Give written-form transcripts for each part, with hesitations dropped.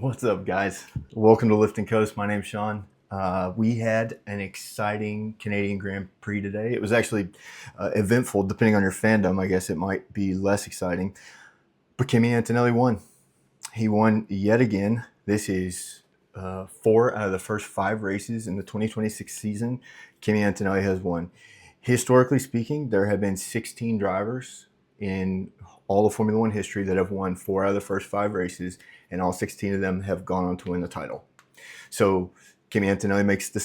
What's up, guys? Welcome to Lifting Coast. My name's Sean. We had an exciting Canadian Grand Prix today. It was actually eventful. Depending on your fandom, I guess it might be less exciting. But Kimi Antonelli won. He won yet again. This is 4 out of the first 5 races in the 2026 season. Kimi Antonelli has won. Historically speaking, there have been 16 drivers in all of Formula One history that have won 4 out of the first 5 races, and all 16 of them have gone on to win the title. So Kimi Antonelli makes the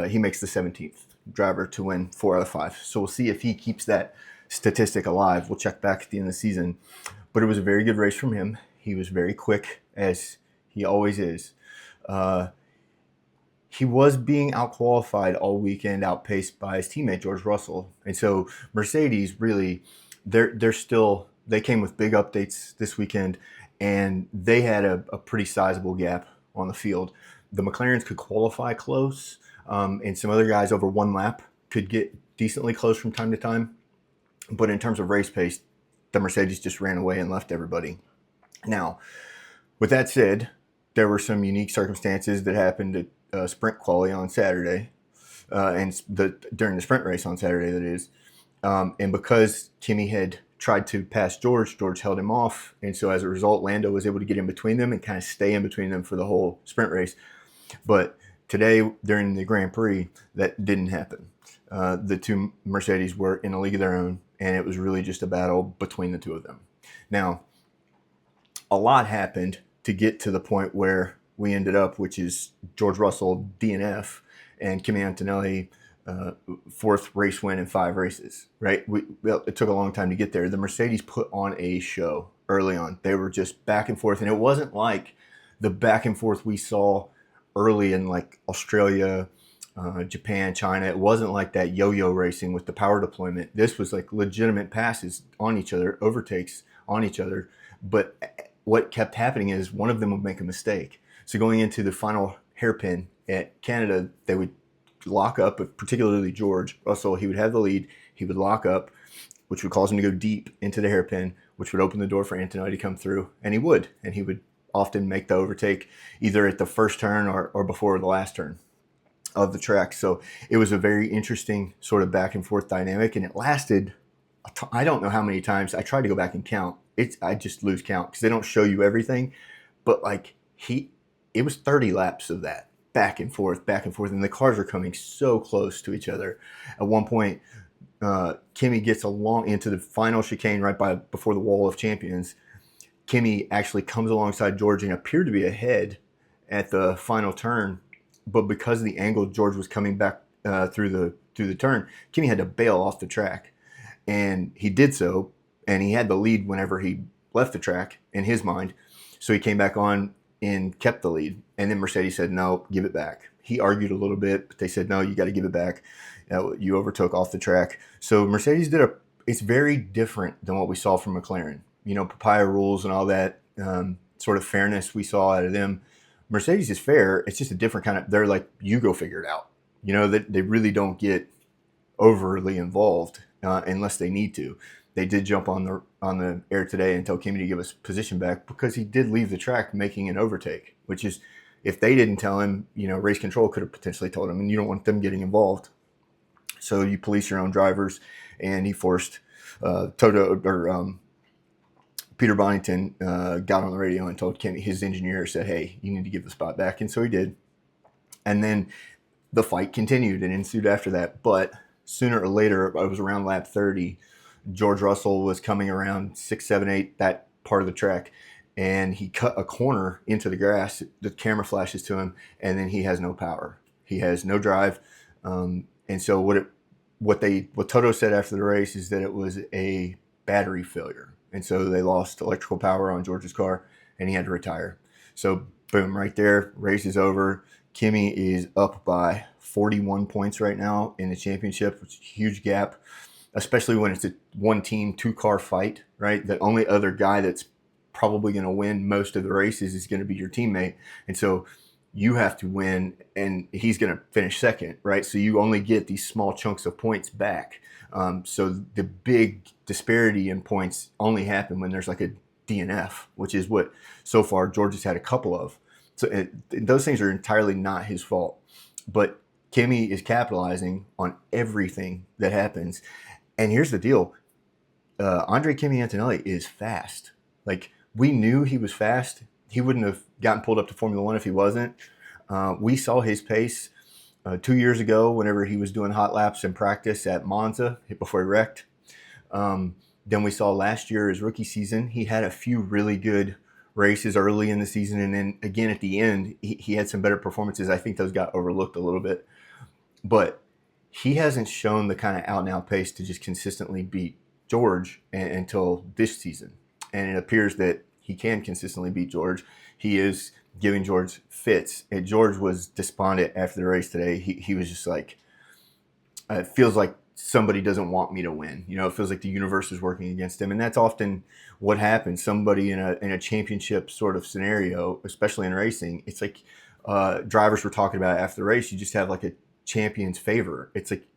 he makes the 17th driver to win 4 out of 5. So we'll see if he keeps that statistic alive. We'll check back at the end of the season. But it was a very good race from him. He was very quick, as he always is. He was being outqualified all weekend, outpaced by his teammate George Russell. And so Mercedes really, they came with big updates this weekend, and they had a pretty sizable gap on the field. The McLarens could qualify close, and some other guys over one lap could get decently close from time to time. But in terms of race pace, the Mercedes just ran away and left everybody. Now, with that said, there were some unique circumstances that happened at sprint quali on Saturday, during the sprint race on Saturday, that is. And because Kimi had tried to pass George held him off. And so as a result, Lando was able to get in between them and kind of stay in between them for the whole sprint race. But today, during the Grand Prix, that didn't happen. The two Mercedes were in a league of their own, and it was really just a battle between the two of them. Now, a lot happened to get to the point where we ended up, which is George Russell DNF and Kimi Antonelli 4th race win in 5 races, right? It took a long time to get there. The Mercedes put on a show early on. They were just back and forth, and it wasn't like the back and forth we saw early in like Australia, Japan, China. It wasn't like that yo-yo racing with the power deployment. This was like legitimate passes on each other, overtakes on each other. But what kept happening is one of them would make a mistake. So going into the final hairpin at Canada, they would lock up, particularly George Russell. He would have the lead. He would lock up, which would cause him to go deep into the hairpin, which would open the door for Antonelli to come through. And he would often make the overtake either at the first turn or before the last turn of the track. So it was a very interesting sort of back and forth dynamic, and it lasted, I don't know how many times. I tried to go back and count. I just lose count because they don't show you everything. But like it was 30 laps of that back and forth, and the cars are coming so close to each other. At one point, Kimi gets along into the final chicane before the Wall of Champions. Kimi actually comes alongside George and appeared to be ahead at the final turn, but because of the angle George was coming back through the turn, Kimi had to bail off the track, and he did so, and he had the lead whenever he left the track in his mind. So he came back on and kept the lead. And then Mercedes said, no, give it back. He argued a little bit, but they said, no, you got to give it back. You overtook off the track. So Mercedes it's very different than what we saw from McLaren. You know, papaya rules and all that sort of fairness we saw out of them. Mercedes is fair. It's just a different kind of, they're like, you go figure it out. You know, they really don't get overly involved unless they need to. They did jump on the air today and tell Kimi to give us position back because he did leave the track making an overtake, which is, if they didn't tell him, you know, race control could have potentially told him, and you don't want them getting involved. So you police your own drivers, and he forced Peter Bonington got on the radio and told Kimi, his engineer said, hey, you need to give the spot back. And so he did. And then the fight continued and ensued after that. But sooner or later, it was around lap 30, George Russell was coming around 6, 7, 8, that part of the track, and he cut a corner into the grass. The camera flashes to him, and then he has no power. He has no drive. And so what Toto said after the race is that it was a battery failure. And so they lost electrical power on George's car, and he had to retire. So boom, right there, race is over. Kimi is up by 41 points right now in the championship, which is a huge gap, especially when it's a one-team, two-car fight, right? The only other guy that's probably going to win most of the races is going to be your teammate. And so you have to win, and he's going to finish second, right? So you only get these small chunks of points back. So the big disparity in points only happen when there's like a DNF, which is what so far George has had a couple of. So those things are entirely not his fault. But Kimi is capitalizing on everything that happens. And here's the deal. Andre Kimi Antonelli is fast. Like, we knew he was fast. He wouldn't have gotten pulled up to Formula One if he wasn't. We saw his pace 2 years ago whenever he was doing hot laps in practice at Monza before he wrecked. Then we saw last year, his rookie season, he had a few really good races early in the season. And then again at the end, he had some better performances. I think those got overlooked a little bit. But he hasn't shown the kind of out-and-out pace to just consistently beat George until this season. And it appears that he can consistently beat George. He is giving George fits. And George was despondent after the race today. He was just like, it feels like somebody doesn't want me to win. You know, it feels like the universe is working against him. And that's often what happens. Somebody in a championship sort of scenario, especially in racing, it's like drivers were talking about after the race, you just have like a champion's favor. It's like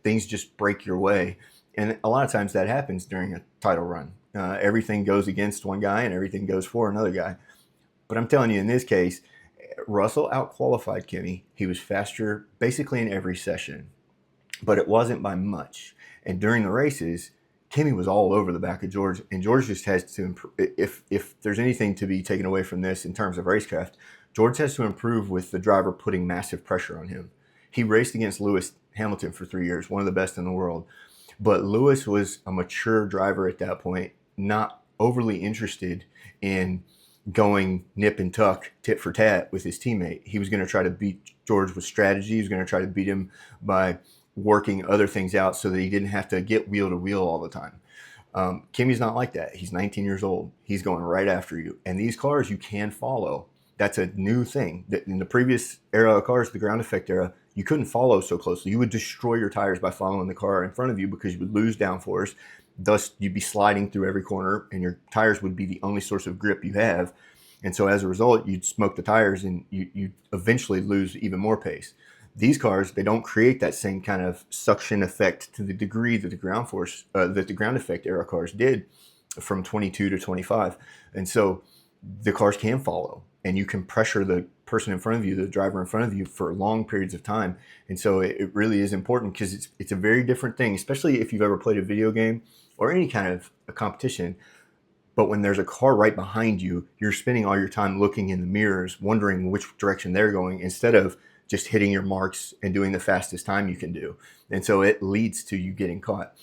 things just break your way. And a lot of times that happens during a title run. Everything goes against one guy and everything goes for another guy. But I'm telling you, in this case, Russell outqualified Kimi. He was faster basically in every session, but it wasn't by much. And during the races, Kimi was all over the back of George, and George just has to improve. If there's anything to be taken away from this in terms of racecraft, George has to improve with the driver putting massive pressure on him. He raced against Lewis Hamilton for 3 years, one of the best in the world. But Lewis was a mature driver at that point, not overly interested in going nip and tuck, tit for tat with his teammate. He was going to try to beat George with strategy. He was going to try to beat him by working other things out so that he didn't have to get wheel to wheel all the time. Kimi's not like that. He's 19 years old. He's going right after you. And these cars you can follow. That's a new thing. In the previous era of cars, the ground effect era, you couldn't follow so closely. You would destroy your tires by following the car in front of you because you would lose downforce. Thus, you'd be sliding through every corner, and your tires would be the only source of grip you have. And so as a result, you'd smoke the tires, and you'd eventually lose even more pace. These cars, they don't create that same kind of suction effect to the degree that the ground effect era cars did from 22 to 25. And so the cars can follow, and you can pressure the person in front of you, the driver in front of you, for long periods of time. And so it really is important because it's a very different thing, especially if you've ever played a video game or any kind of a competition. But when there's a car right behind you, you're spending all your time looking in the mirrors, wondering which direction they're going, instead of just hitting your marks and doing the fastest time you can do. And so it leads to you getting caught.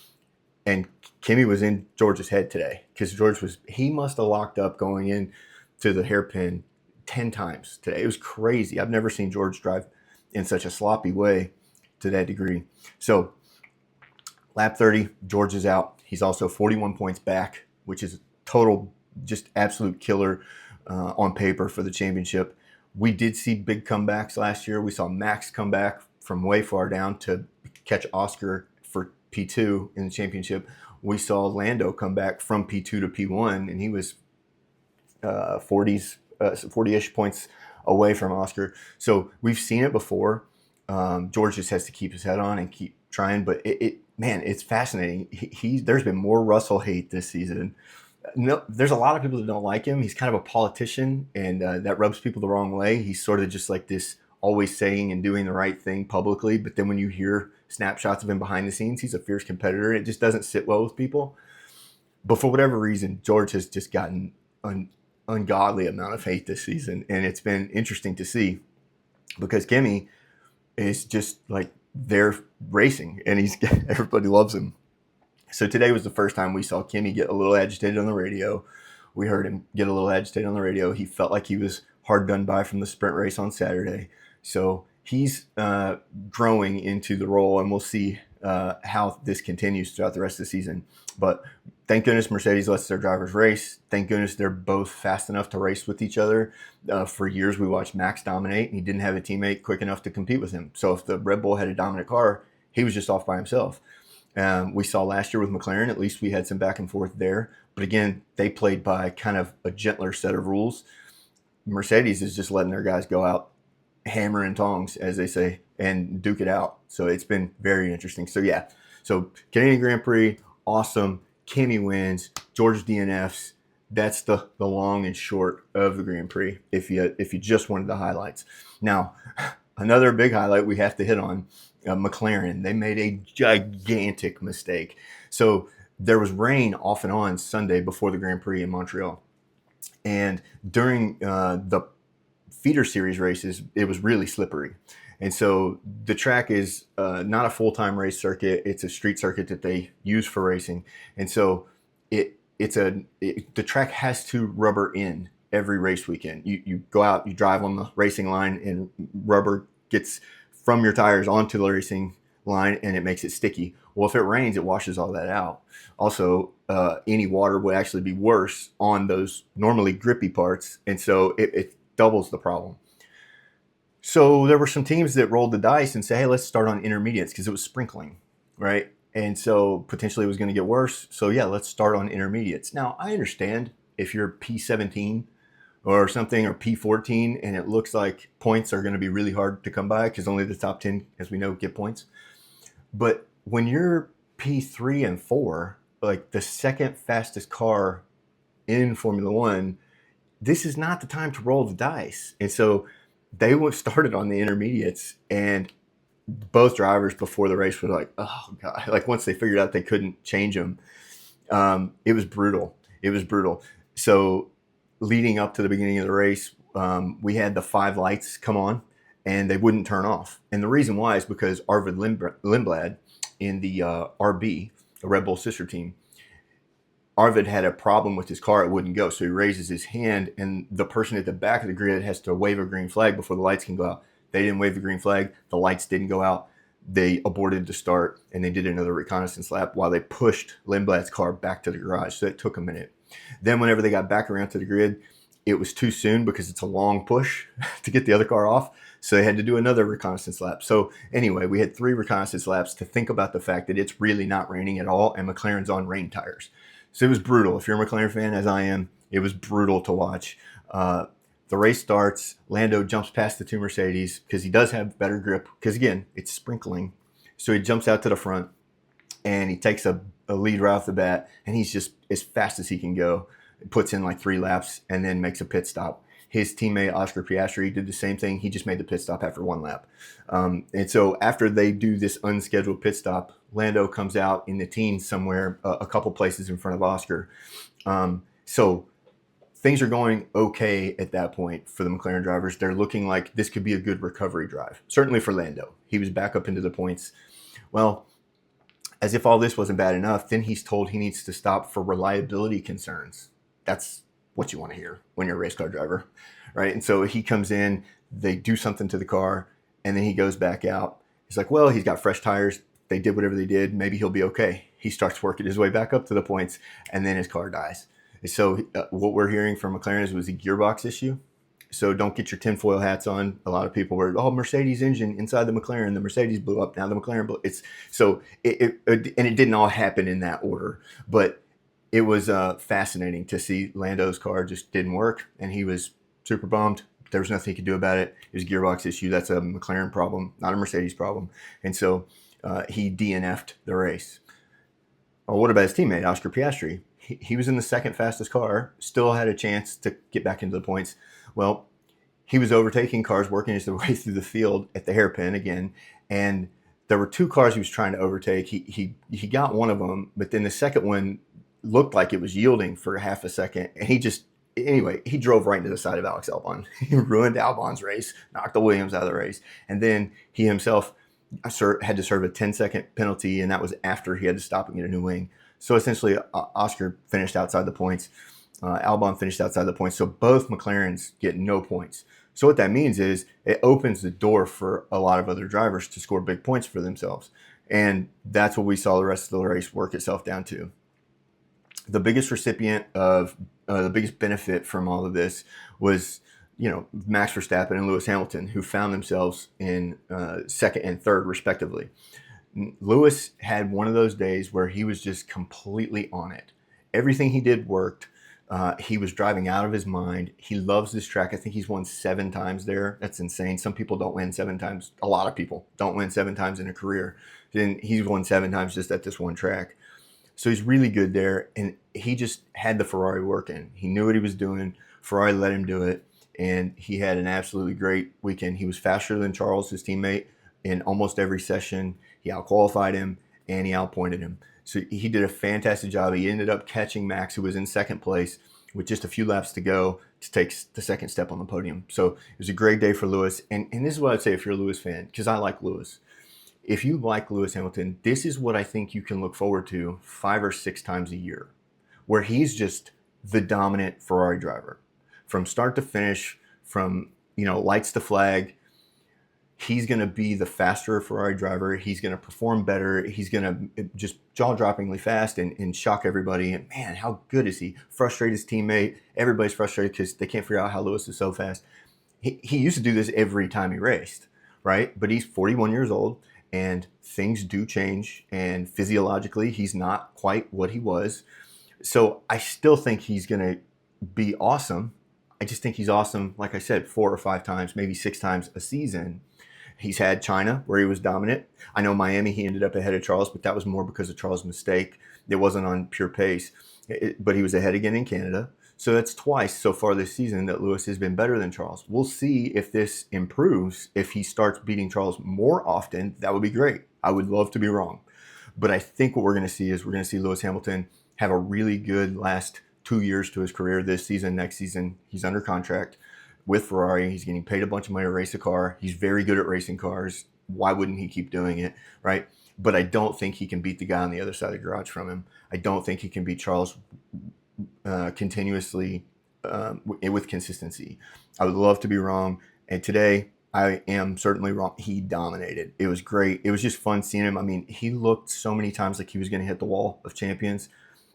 And Kimi was in George's head today because he must have locked up going in to the hairpin 10 times today. It was crazy. I've never seen George drive in such a sloppy way to that degree. So lap 30, George is out. He's also 41 points back, which is total, just absolute killer on paper for the championship. We did see big comebacks last year. We saw Max come back from way far down to catch Oscar for P2 in the championship. We saw Lando come back from P2 to P1, and he was 40-ish points away from Oscar. So we've seen it before. George just has to keep his head on and keep trying. But it's fascinating. There's been more Russell hate this season. No, there's a lot of people that don't like him. He's kind of a politician, and that rubs people the wrong way. He's sort of just like this, always saying and doing the right thing publicly. But then when you hear snapshots of him behind the scenes, he's a fierce competitor. It just doesn't sit well with people. But for whatever reason, George has just gotten an ungodly amount of hate this season. And it's been interesting to see because Kimi is just like, they're racing, and everybody loves him. So today was the first time we saw Kimi get a little agitated on the radio. We heard him get a little agitated on the radio. He felt like he was hard done by from the sprint race on Saturday. So he's growing into the role, and we'll see how this continues throughout the rest of the season. But thank goodness Mercedes lets their drivers race. Thank goodness they're both fast enough to race with each other. For years, we watched Max dominate, and he didn't have a teammate quick enough to compete with him. So if the Red Bull had a dominant car, he was just off by himself. We saw last year with McLaren, at least we had some back and forth there. But again, they played by kind of a gentler set of rules. Mercedes is just letting their guys go out, hammer and tongs, as they say, and duke it out. So it's been very interesting. So yeah, so Canadian Grand Prix, awesome. Kimi wins, George DNFs. That's the long and short of the Grand Prix. If you just wanted the highlights. Now, another big highlight we have to hit on, McLaren. They made a gigantic mistake. So there was rain off and on Sunday before the Grand Prix in Montreal, and during the feeder series races, it was really slippery. And so the track is not a full-time race circuit. It's a street circuit that they use for racing. And so the track has to rubber in every race weekend. You go out, you drive on the racing line, and rubber gets from your tires onto the racing line, and it makes it sticky. Well, if it rains, it washes all that out. Also, any water would actually be worse on those normally grippy parts, and so it doubles the problem. So there were some teams that rolled the dice and said, hey, let's start on intermediates because it was sprinkling, right? And so potentially it was going to get worse. So yeah, let's start on intermediates. Now, I understand if you're P17 or something, or P14, and it looks like points are going to be really hard to come by because only the top 10, as we know, get points. But when you're P3 and 4, like the second fastest car in Formula One, this is not the time to roll the dice. And so they started on the intermediates, and both drivers before the race were like, oh God, like once they figured out they couldn't change them, it was brutal. It was brutal. So leading up to the beginning of the race, we had the 5 lights come on and they wouldn't turn off. And the reason why is because Arvid Lindblad in the RB, the Red Bull sister team, Arvid had a problem with his car. It wouldn't go. So he raises his hand, and the person at the back of the grid has to wave a green flag before the lights can go out. They didn't wave the green flag. The lights didn't go out. They aborted the start, and they did another reconnaissance lap while they pushed Lindblad's car back to the garage. So it took a minute. Then whenever they got back around to the grid, it was too soon because it's a long push to get the other car off. So they had to do another reconnaissance lap. So anyway, we had 3 reconnaissance laps to think about the fact that it's really not raining at all, and McLaren's on rain tires. So it was brutal. If you're a McLaren fan, as I am, it was brutal to watch. The race starts. Lando jumps past the 2 Mercedes because he does have better grip. Because again, it's sprinkling. So he jumps out to the front and he takes a lead right off the bat. And he's just as fast as he can go. Puts in like 3 laps and then makes a pit stop. His teammate Oscar Piastri did the same thing. He just made the pit stop after 1 lap. And so after they do this unscheduled pit stop, Lando comes out in the teens somewhere, a couple places in front of Oscar. So things are going okay at that point for the McLaren drivers. They're looking like this could be a good recovery drive. Certainly for Lando. He was back up into the points. Well, as if all this wasn't bad enough, then he's told he needs to stop for reliability concerns. That's what you want to hear when you're a race car driver, right? And so he comes in, they do something to the car, and then he goes back out. He's like, well, he's got fresh tires. They did whatever they did. Maybe he'll be okay. He starts working his way back up to the points, and then his car dies. So what we're hearing from McLaren is it was a gearbox issue. So don't get your tinfoil hats on. A lot of people were, Mercedes engine inside the McLaren. The Mercedes blew up. Now the McLaren blew. And it didn't all happen in that order, but it was fascinating to see Lando's car just didn't work, and he was super bummed. There was nothing he could do about it. It was a gearbox issue. That's a McLaren problem, not a Mercedes problem. And so he DNF'd the race. Well, what about his teammate, Oscar Piastri? He was in the second fastest car, still had a chance to get back into the points. Well, he was overtaking cars, working his way through the field at the hairpin again, and there were 2 cars he was trying to overtake. He got one of them, but then the second one looked like it was yielding for half a second, and he drove right into the side of Alex Albon. He ruined Albon's race, knocked the Williams out of the race, and then he himself had to serve a 10-second penalty, and that was after he had to stop and get a new wing. So essentially, Oscar finished outside the points. Albon finished outside the points. So both McLarens get no points. So what that means is it opens the door for a lot of other drivers to score big points for themselves. And that's what we saw the rest of the race work itself down to. The biggest recipient of the biggest benefit from all of this was, Max Verstappen and Lewis Hamilton, who found themselves in second and third, respectively. Lewis had one of those days where he was just completely on it. Everything he did worked. He was driving out of his mind. He loves this track. I think he's won 7 times there. That's insane. Some people don't win 7 times. A lot of people don't win 7 times in a career. Then he's won 7 times just at this one track. So he's really good there, and he just had the Ferrari working. He knew what he was doing. Ferrari let him do it, and he had an absolutely great weekend. He was faster than Charles, his teammate, in almost every session. He outqualified him, and he outpointed him. So he did a fantastic job. He ended up catching Max, who was in second place, with just a few laps to go to take the second step on the podium. So it was a great day for Lewis. And this is what I'd say if you're a Lewis fan, because I like Lewis. If you like Lewis Hamilton, this is what I think you can look forward to 5 or 6 times a year, where he's just the dominant Ferrari driver. From start to finish, from lights to flag, he's going to be the faster Ferrari driver. He's going to perform better. He's going to just jaw-droppingly fast and shock everybody. And man, how good is he? Frustrate his teammate. Everybody's frustrated because they can't figure out how Lewis is so fast. He used to do this every time he raced, right? But he's 41 years old, and things do change. And physiologically, he's not quite what he was. So I still think he's going to be awesome. I just think he's awesome, like I said, 4 or 5 times, maybe 6 times a season. He's had China, where he was dominant. I know Miami, he ended up ahead of Charles, but that was more because of Charles' mistake. It wasn't on pure pace. But he was ahead again in Canada. So that's twice so far this season that Lewis has been better than Charles. We'll see if this improves. If he starts beating Charles more often, that would be great. I would love to be wrong. But I think what we're going to see is we're going to see Lewis Hamilton have a really good last 2 years to his career. This season, next season, he's under contract with Ferrari. He's getting paid a bunch of money to race a car. He's very good at racing cars. Why wouldn't he keep doing it, right? But I don't think he can beat the guy on the other side of the garage from him. I don't think he can beat Charles continuously with consistency. I would love to be wrong. And today, I am certainly wrong. He dominated. It was great. It was just fun seeing him. I mean, he looked so many times like he was going to hit the wall of champions.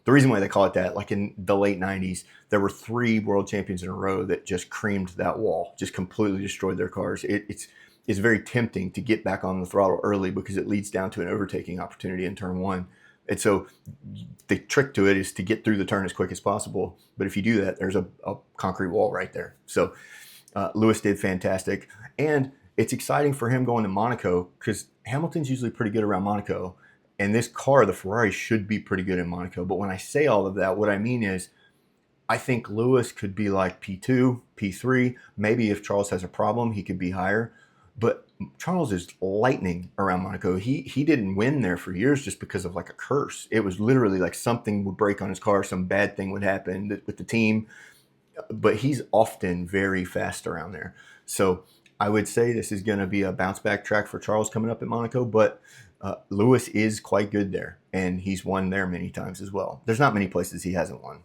The reason why they call it that, like in the late 90s, there were 3 world champions in a row that just creamed that wall, just completely destroyed their cars. It's very tempting to get back on the throttle early because it leads down to an overtaking opportunity in turn 1. And so the trick to it is to get through the turn as quick as possible. But if you do that, there's a concrete wall right there. So Lewis did fantastic. And it's exciting for him going to Monaco because Hamilton's usually pretty good around Monaco. And this car, the Ferrari, should be pretty good in Monaco. But when I say all of that, what I mean is I think Lewis could be like P2, P3. Maybe if Charles has a problem, he could be higher. But Charles is lightning around Monaco. He didn't win there for years just because of like a curse. It was literally like something would break on his car, some bad thing would happen with the team. But he's often very fast around there. So I would say this is going to be a bounce back track for Charles coming up at Monaco. But Lewis is quite good there, and he's won there many times as well. There's not many places he hasn't won.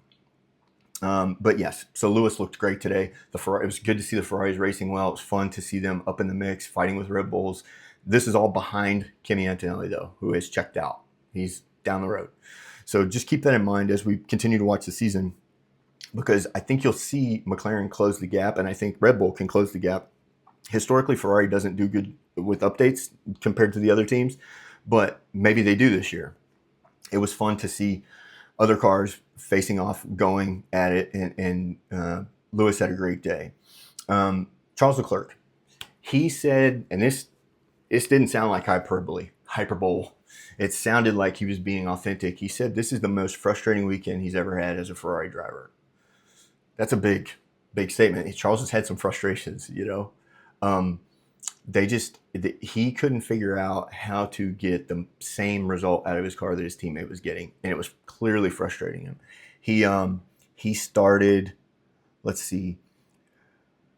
But yes, so Lewis looked great today. It was good to see the Ferraris racing well. It was fun to see them up in the mix, fighting with Red Bulls. This is all behind Kimi Antonelli, though, who has checked out. He's down the road. So just keep that in mind as we continue to watch the season, because I think you'll see McLaren close the gap, and I think Red Bull can close the gap. Historically, Ferrari doesn't do good with updates compared to the other teams, but maybe they do this year. It was fun to see other cars facing off, going at it, and Lewis had a great day. Charles Leclerc, he said, and this didn't sound like hyperbole. It sounded like he was being authentic. He said this is the most frustrating weekend he's ever had as a Ferrari driver. That's a big statement. Charles has had some frustrations, he couldn't figure out how to get the same result out of his car that his teammate was getting, and it was clearly frustrating him. He started, let's see,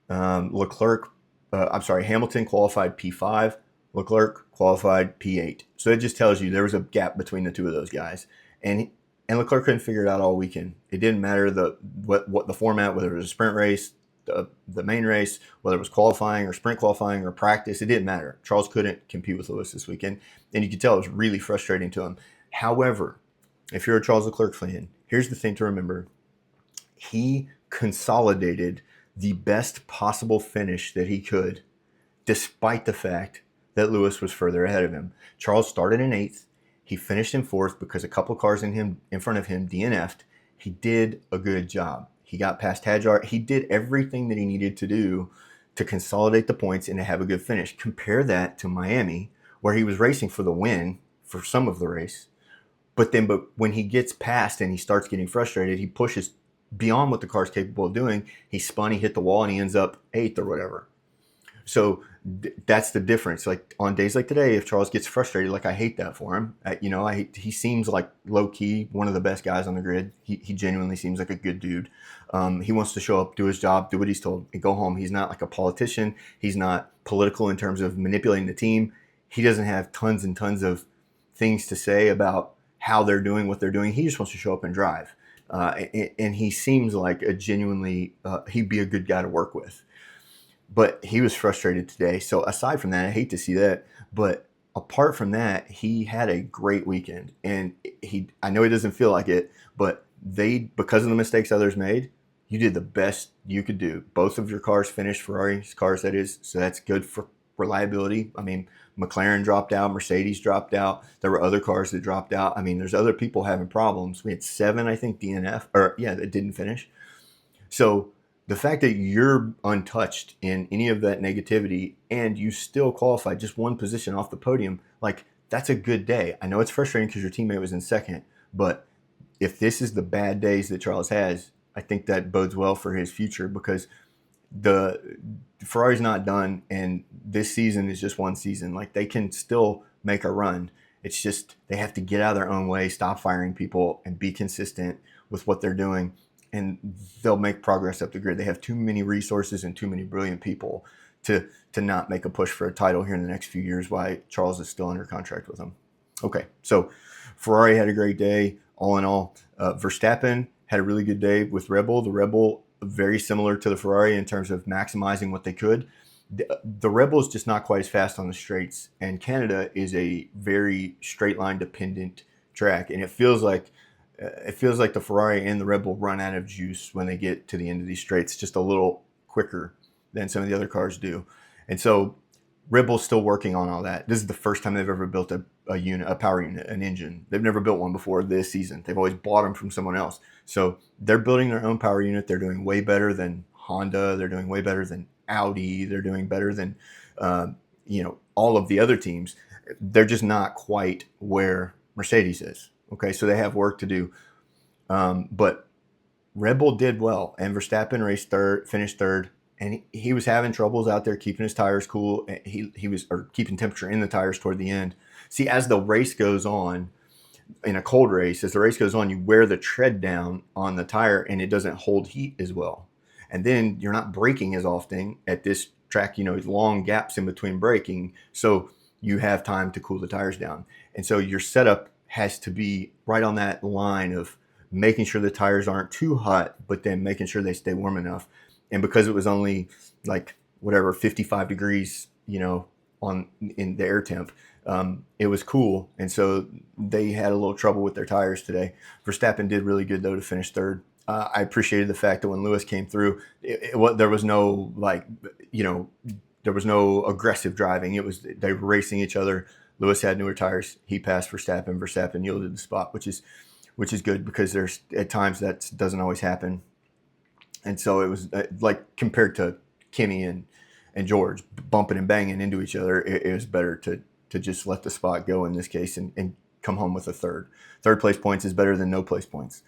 Hamilton qualified P5, Leclerc qualified P8. So it just tells you there was a gap between the two of those guys, and Leclerc couldn't figure it out all weekend. It didn't matter what the format, whether it was a sprint race, the main race, whether it was qualifying or sprint qualifying or practice, it didn't matter. Charles couldn't compete with Lewis this weekend, and you could tell it was really frustrating to him. However, if you're a Charles Leclerc fan, here's the thing to remember. He consolidated the best possible finish that he could, despite the fact that Lewis was further ahead of him. Charles started in 8th. He finished in 4th because a couple cars in front of him DNF'd. He did a good job. He got past Hadjar. He did everything that he needed to do to consolidate the points and to have a good finish. Compare that to Miami, where he was racing for the win for some of the race, But when he gets past and he starts getting frustrated, he pushes beyond what the car's capable of doing. He spun, he hit the wall, and he ends up eighth or whatever. So that's the difference. Like on days like today, if Charles gets frustrated, like I hate that for him. He seems like low key one of the best guys on the grid. He genuinely seems like a good dude. He wants to show up, do his job, do what he's told, and go home. He's not like a politician. He's not political in terms of manipulating the team. He doesn't have tons and tons of things to say about how they're doing what they're doing. He just wants to show up and drive. And he seems like a genuinely, he'd be a good guy to work with. But he was frustrated today. So aside from that, I hate to see that. But apart from that, he had a great weekend. And I know he doesn't feel like it, but because of the mistakes others made, you did the best you could do. Both of your cars finished, Ferrari's cars, that is. So that's good for reliability. I mean, McLaren dropped out, Mercedes dropped out. There were other cars that dropped out. I mean, there's other people having problems. We had 7, I think, that didn't finish. So the fact that you're untouched in any of that negativity and you still qualified just one position off the podium, like that's a good day. I know it's frustrating because your teammate was in second, but if this is the bad days that Charles has, I think that bodes well for his future because the Ferrari's not done and this season is just one season. Like they can still make a run. It's just they have to get out of their own way, stop firing people, and be consistent with what they're doing. And they'll make progress up the grid. They have too many resources and too many brilliant people to not make a push for a title here in the next few years while Charles is still under contract with them. Okay, so Ferrari had a great day. All in all, Verstappen had a really good day with Red Bull. The Red Bull, very similar to the Ferrari in terms of maximizing what they could. The Red Bull is just not quite as fast on the straights, and Canada is a very straight line dependent track, and it feels like the Ferrari and the Red Bull run out of juice when they get to the end of these straights, just a little quicker than some of the other cars do. And so Red Bull's still working on all that. This is the first time they've ever built a power unit, an engine. They've never built one before this season. They've always bought them from someone else. So they're building their own power unit. They're doing way better than Honda. They're doing way better than Audi. They're doing better than, all of the other teams. They're just not quite where Mercedes is. Okay, so they have work to do. But Red Bull did well, and Verstappen finished third, and he was having troubles out there keeping his tires cool. He was keeping temperature in the tires toward the end. See, as the race goes on, in a cold race, as the race goes on, you wear the tread down on the tire, and it doesn't hold heat as well. And then you're not braking as often at this track. Long gaps in between braking, so you have time to cool the tires down. And so your setup has to be right on that line of making sure the tires aren't too hot, but then making sure they stay warm enough. And because it was only 55 degrees, in the air temp, it was cool. And so they had a little trouble with their tires today. Verstappen did really good though to finish third. I appreciated the fact that when Lewis came through, there was no there was no aggressive driving. It was they were racing each other. Lewis had newer tires. He passed Verstappen. Verstappen yielded the spot, which is good because there's at times that doesn't always happen. And so it was compared to Kimi and George bumping and banging into each other, it was better to just let the spot go in this case and come home with a third. Third place points is better than no place points.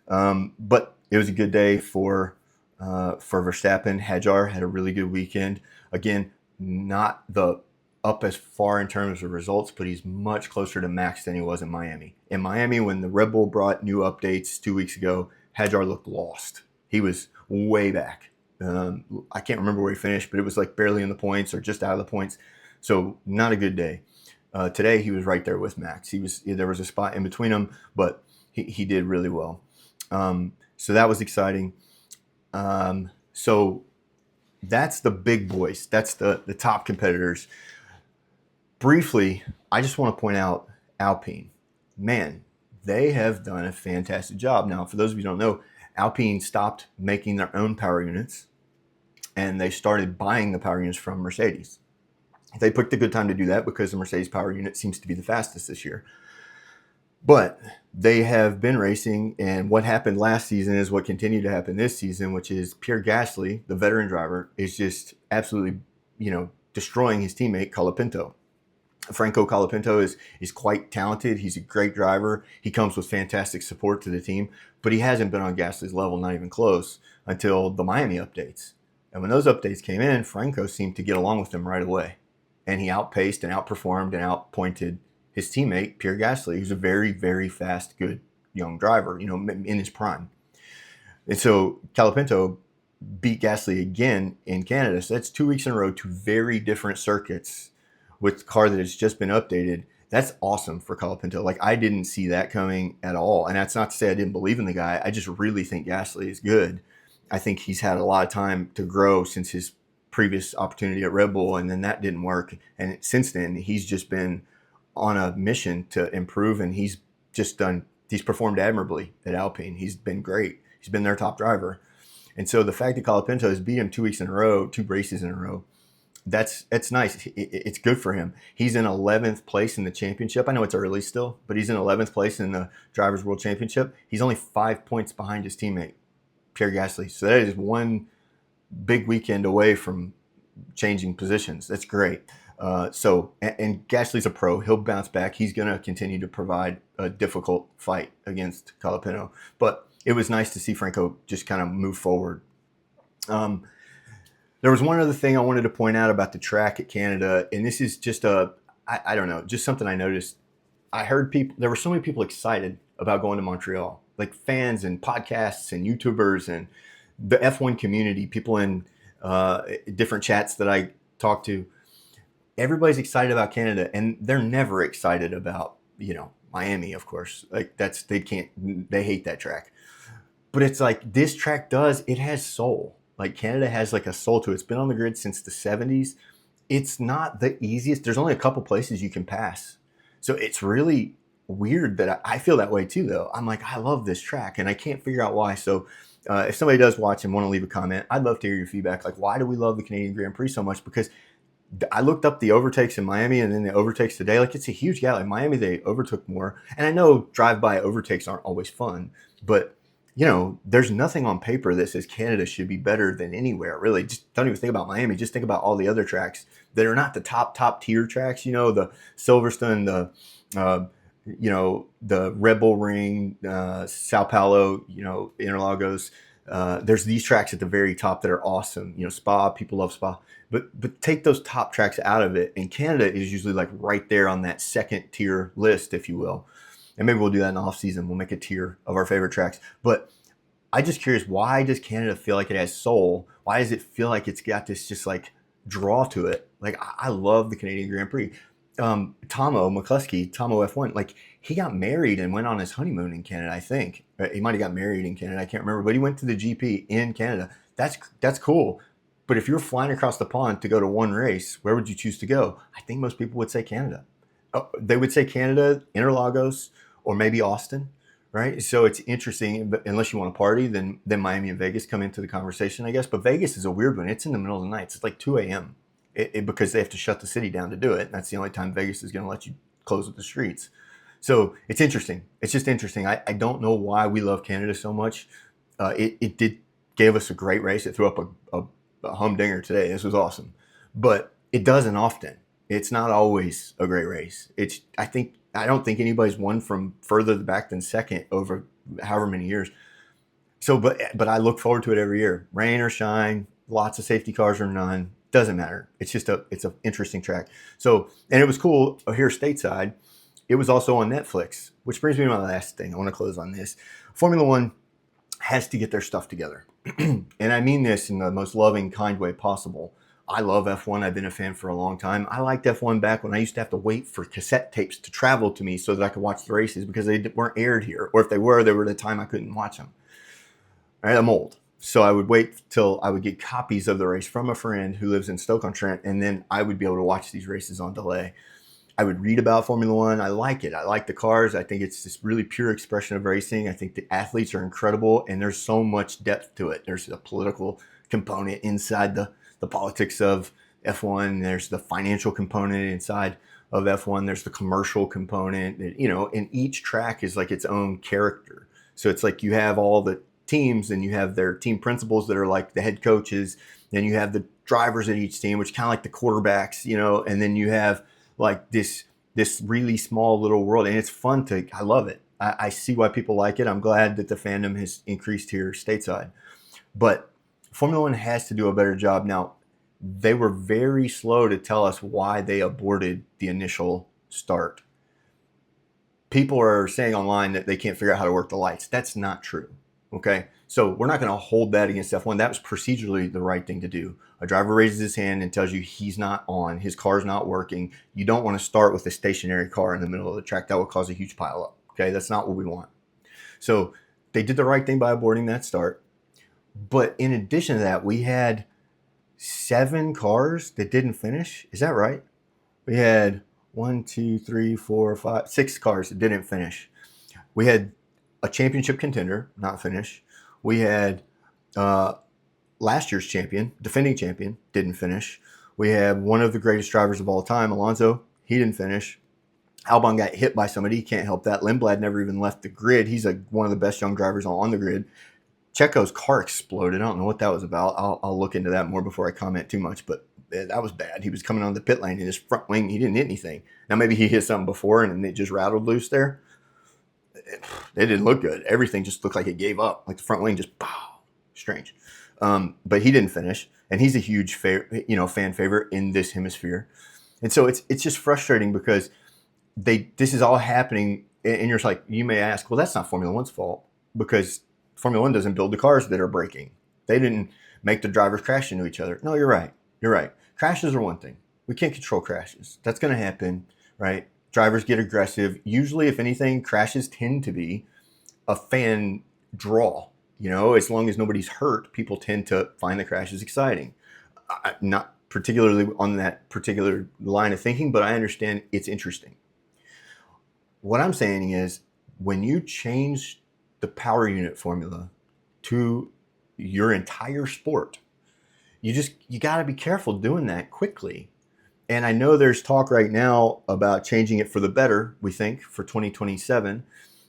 But it was a good day for Verstappen. Hadjar had a really good weekend. Again, not the up as far in terms of results, but he's much closer to Max than he was in Miami. In Miami, when the Red Bull brought new updates 2 weeks ago, Hadjar looked lost. He was way back. I can't remember where he finished, but it was barely in the points or just out of the points. So not a good day. Today, he was right there with Max. There was a spot in between them, but he did really well. So that was exciting. So that's the big boys. That's the top competitors. Briefly, I just want to point out Alpine. Man, they have done a fantastic job. Now, for those of you who don't know, Alpine stopped making their own power units, and they started buying the power units from Mercedes. They picked a good time to do that because the Mercedes power unit seems to be the fastest this year. But they have been racing, and what happened last season is what continued to happen this season, which is Pierre Gasly, the veteran driver, is just absolutely, destroying his teammate Colapinto. Franco Colapinto is quite talented. He's a great driver. He comes with fantastic support to the team, but he hasn't been on Gasly's level, not even close, until the Miami updates. And when those updates came in, Franco seemed to get along with him right away. And he outpaced and outperformed and outpointed his teammate, Pierre Gasly, who's a very, very fast, good young driver, in his prime. And so Colapinto beat Gasly again in Canada. So that's 2 weeks in a row, two very different circuits with the car that has just been updated. That's awesome for Colapinto. Like, I didn't see that coming at all. And that's not to say I didn't believe in the guy. I just really think Gasly is good. I think he's had a lot of time to grow since his previous opportunity at Red Bull, and then that didn't work. And since then, he's just been on a mission to improve, and he's performed admirably at Alpine. He's been great. He's been their top driver. And so the fact that Colapinto has beat him 2 weeks in a row, 2 races in a row, that's nice. It's good for him. He's in 11th place in the championship. I know it's early still, but he's in 11th place in the Drivers' World Championship. He's only 5 points behind his teammate, Pierre Gasly. So that is one big weekend away from changing positions. That's great. And Gasly's a pro. He'll bounce back. He's going to continue to provide a difficult fight against Colapinto. But it was nice to see Franco just kind of move forward. There was one other thing I wanted to point out about the track at Canada, and this is just I don't know, just something I noticed. I heard there were so many people excited about going to Montreal, like fans and podcasts and YouTubers and the F1 community, people in different chats that I talk to. Everybody's excited about Canada, and they're never excited about, Miami, of course. Like, they hate that track. But it's like, this track it has soul. Like, Canada has like a soul to it. It's been on the grid since the 70s. It's not the easiest. There's only a couple places you can pass. So it's really weird that I feel that way too, though. I'm like, I love this track, and I can't figure out why. So if somebody does watch and want to leave a comment, I'd love to hear your feedback. Like, why do we love the Canadian Grand Prix so much? Because I looked up the overtakes in Miami and then the overtakes today. Like, it's a huge gap. In Miami, they overtook more. And I know drive-by overtakes aren't always fun, but there's nothing on paper that says Canada should be better than anywhere, really. Just don't even think about Miami. Just think about all the other tracks that are not the top tier tracks. The Silverstone, the Red Bull Ring, Sao Paulo, Interlagos. There's these tracks at the very top that are awesome. Spa, people love Spa. But take those top tracks out of it, and Canada is usually like right there on that second tier list, if you will. And maybe we'll do that in the off season. We'll make a tier of our favorite tracks. But I'm just curious, why does Canada feel like it has soul? Why does it feel like it's got this just like draw to it? Like, I love the Canadian Grand Prix. Tomo McCluskey, Tomo F1, like, he got married and went on his honeymoon in Canada, I think. He might have got married in Canada, I can't remember. But he went to the GP in Canada. That's cool. But if you're flying across the pond to go to one race, where would you choose to go? I think most people would say Canada. They would say Canada, Interlagos, or maybe Austin, right? So it's interesting. But unless you want to party, then Miami and Vegas come into the conversation, I guess. But Vegas is a weird one. It's in the middle of the night. It's like 2 a.m. Because they have to shut the city down to do it. And that's the only time Vegas is going to let you close up the streets. So it's interesting. It's just interesting. I don't know why we love Canada so much. It gave us a great race. It threw up a humdinger today. This was awesome. But it doesn't often. It's not always a great race. I don't think anybody's won from further back than second over however many years. So, but I look forward to it every year. Rain or shine, lots of safety cars or none, doesn't matter. It's just it's an interesting track. So, and it was cool here stateside. It was also on Netflix, which brings me to my last thing. I want to close on this. Formula One has to get their stuff together. And I mean this in the most loving, kind way possible. I love F1. I've been a fan for a long time. I liked F1 back when I used to have to wait for cassette tapes to travel to me so that I could watch the races because they weren't aired here. Or if they were at a time I couldn't watch them. All right, I'm old. So I would wait till I would get copies of the race from a friend who lives in Stoke-on-Trent, and then I would be able to watch these races on delay. I would read about Formula One. I like it. I like the cars. I think it's this really pure expression of racing. I think the athletes are incredible, and there's so much depth to it. There's a political component inside the politics of F1. There's the financial component inside of F1. There's the commercial component. And each track is like its own character. So it's like you have all the teams, and you have their team principals that are like the head coaches. Then you have the drivers at each team, which kind of like the quarterbacks, and then you have like this really small little world, and it's fun to. I love it. I see why people like it. I'm glad that the fandom has increased here stateside, but Formula One has to do a better job now. They were very slow to tell us why they aborted the initial start. People are saying online that they can't figure out how to work the lights. That's not true. Okay. So we're not going to hold that against F1. That was procedurally the right thing to do. A driver raises his hand and tells you he's not on, his car's not working. You don't want to start with a stationary car in the middle of the track. That will cause a huge pileup. Okay. That's not what we want. So they did the right thing by aborting that start. But in addition to that, we had 7 cars that didn't finish. Is that right? We had 1, 2, 3, 4, 5, 6 cars that didn't finish. We had a championship contender not finish. We had last year's champion, defending champion, didn't finish. We had one of the greatest drivers of all time, Alonso. He didn't finish. Albon got hit by somebody. He can't help that. Lindblad never even left the grid. He's one of the best young drivers on the grid. Checo's car exploded. I don't know what that was about. I'll look into that more before I comment too much, but that was bad. He was coming on the pit lane in his front wing. He didn't hit anything. Now, maybe he hit something before and it just rattled loose there. It didn't look good. Everything just looked like it gave up. Like the front wing just, pow, strange. But he didn't finish, and he's a huge fan favorite in this hemisphere. And so it's just frustrating because this is all happening, and you're like, you may ask, well, that's not Formula One's fault because Formula One doesn't build the cars that are breaking. They didn't make the drivers crash into each other. No, you're right. You're right. Crashes are one thing. We can't control crashes. That's going to happen, right? Drivers get aggressive. Usually, if anything, crashes tend to be a fan draw. As long as nobody's hurt, people tend to find the crashes exciting. Not particularly on that particular line of thinking, but I understand it's interesting. What I'm saying is when you change the power unit formula to your entire sport, you got to be careful doing that quickly. And I know there's talk right now about changing it for the better, we think, for 2027,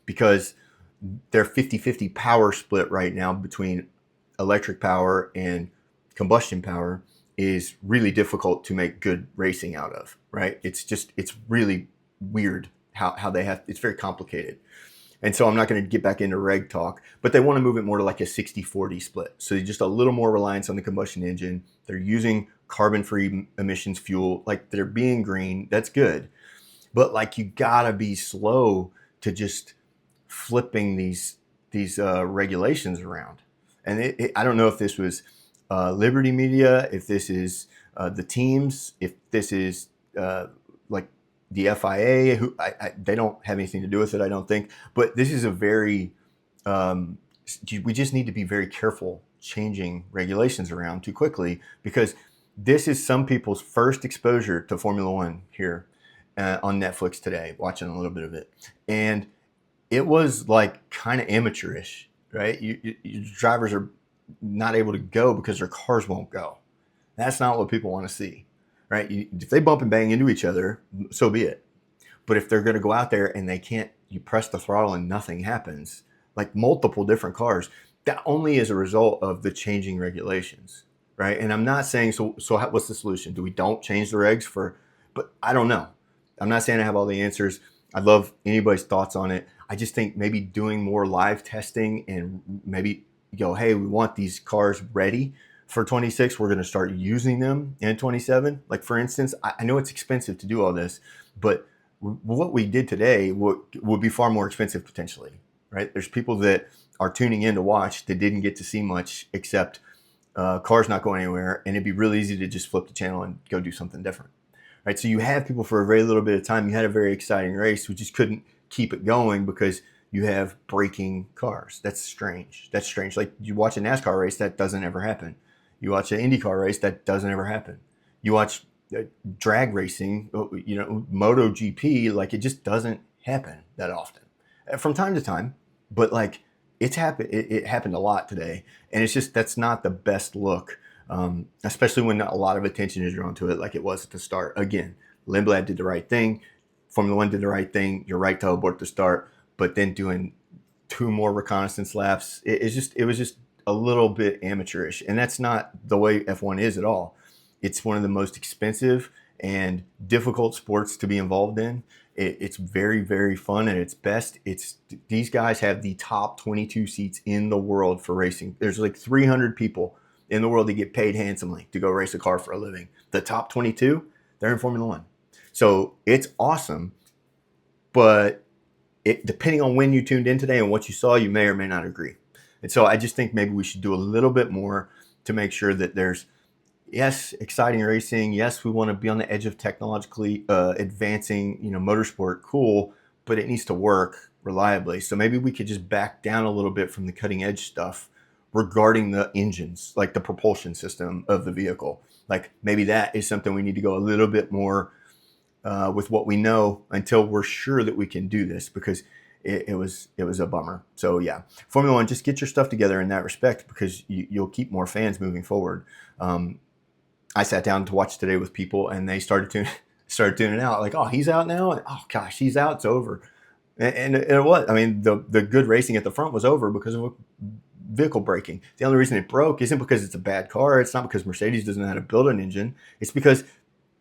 because their 50-50 power split right now between electric power and combustion power is really difficult to make good racing out of, right? It's really weird how they have, it's very complicated. And so I'm not going to get back into reg talk, but they want to move it more to like a 60-40 split. So just a little more reliance on the combustion engine. They're using carbon-free emissions fuel, like they're being green. That's good. But like you got to be slow to just flipping these regulations around. And I don't know if this was Liberty Media, if this is the teams, if this is like the FIA, who they don't have anything to do with it, I don't think. But this is a very, we just need to be very careful changing regulations around too quickly, because this is some people's first exposure to Formula One here on Netflix today, watching a little bit of it. And it was like kind of amateurish, right? Your drivers are not able to go because their cars won't go. That's not what people want to see. Right? If they bump and bang into each other, so be it. But if they're going to go out there and they can't, you press the throttle and nothing happens, like multiple different cars, that only is a result of the changing regulations, right? And I'm not saying, so what's the solution? Do we don't change the regs but I don't know. I'm not saying I have all the answers. I'd love anybody's thoughts on it. I just think maybe doing more live testing and maybe go, hey, we want these cars ready for 26, we're going to start using them in 27. Like, for instance, I know it's expensive to do all this, but what we did today would be far more expensive potentially, right? There's people that are tuning in to watch that didn't get to see much except cars not going anywhere, and it'd be really easy to just flip the channel and go do something different, right? So you have people for a very little bit of time. You had a very exciting race. We just couldn't keep it going because you have braking cars. That's strange. Like, you watch a NASCAR race, that doesn't ever happen. You watch an IndyCar race, that doesn't ever happen. You watch drag racing, MotoGP, like it just doesn't happen that often. From time to time, but like it's happened. It happened a lot today, and it's just that's not the best look, especially when a lot of attention is drawn to it, like it was at the start. Again, Lindblad did the right thing. Formula One did the right thing. You're right to abort the start, but then doing 2 more reconnaissance laps, it was just a little bit amateurish, and that's not the way F1 is at all. It's one of the most expensive and difficult sports to be involved in. It's very, very fun at its best. These guys have the top 22 seats in the world for racing. There's like 300 people in the world that get paid handsomely to go race a car for a living. The top 22, they're in Formula One. So it's awesome, but depending on when you tuned in today and what you saw, you may or may not agree. And so I just think maybe we should do a little bit more to make sure that there's, yes, exciting racing. Yes, we want to be on the edge of technologically advancing, motorsport. Cool, but it needs to work reliably. So maybe we could just back down a little bit from the cutting edge stuff regarding the engines, like the propulsion system of the vehicle. Like maybe that is something we need to go a little bit more with what we know until we're sure that we can do this, because it was a bummer. So yeah, Formula One, just get your stuff together in that respect, because you'll keep more fans moving forward. I sat down to watch today with people, and they started tuning out. Like, oh, he's out now. And, oh gosh, he's out. It's over. And it was. I mean, the good racing at the front was over because of vehicle braking. The only reason it broke isn't because it's a bad car. It's not because Mercedes doesn't know how to build an engine. It's because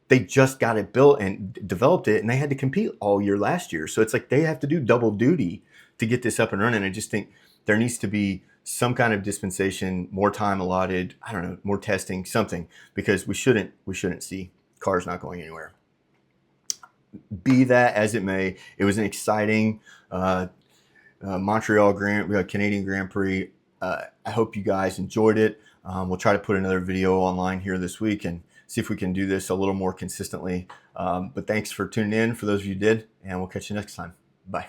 they just got it built and developed it, and they had to compete all year last year. So it's like they have to do double duty to get this up and running. I just think there needs to be some kind of dispensation, more time allotted, I don't know, more testing, something, because we shouldn't see cars not going anywhere. Be that as it may, it was an exciting Montreal Canadian Grand Prix. I hope you guys enjoyed it. We'll try to put another video online here this week and see if we can do this a little more consistently. But thanks for tuning in, for those of you who did, and we'll catch you next time. Bye.